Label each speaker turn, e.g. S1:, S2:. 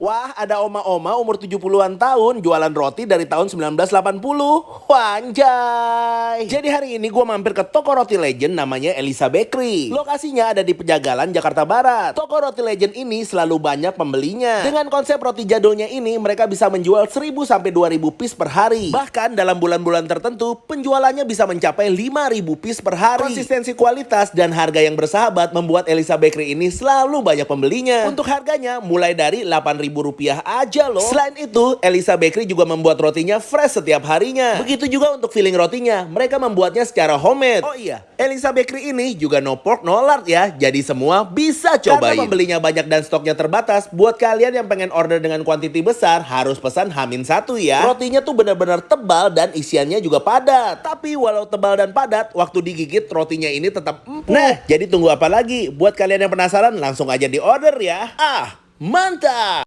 S1: Wah, ada oma-oma umur 70-an tahun jualan roti dari tahun 1980. Wanjay. Jadi hari ini gue mampir ke toko roti legend namanya Elisa Bakery. Lokasinya ada di Pejagalan, Jakarta Barat. Toko roti legend ini selalu banyak pembelinya. Dengan konsep roti jadulnya ini, mereka bisa menjual 1.000 sampai 2.000 piece per hari. Bahkan dalam bulan-bulan tertentu, penjualannya bisa mencapai 5.000 piece per hari. Konsistensi kualitas dan harga yang bersahabat membuat Elisa Bakery ini selalu banyak pembelinya. Untuk harganya mulai dari Rp8.000 aja loh. Selain itu, Elisa Bakery juga membuat rotinya fresh setiap harinya. Begitu juga untuk filling rotinya, mereka membuatnya secara homemade. Oh iya, Elisa Bakery ini juga no pork no lard ya. Jadi semua bisa cobain. Karena pembelinya banyak dan stoknya terbatas, buat kalian yang pengen order dengan kuantiti besar, harus pesan H-1 ya. Rotinya tuh benar-benar tebal dan isiannya juga padat. Tapi walau tebal dan padat, waktu digigit rotinya ini tetap empuk. Nah, jadi tunggu apa lagi? Buat kalian yang penasaran, langsung aja di order ya. Mantap!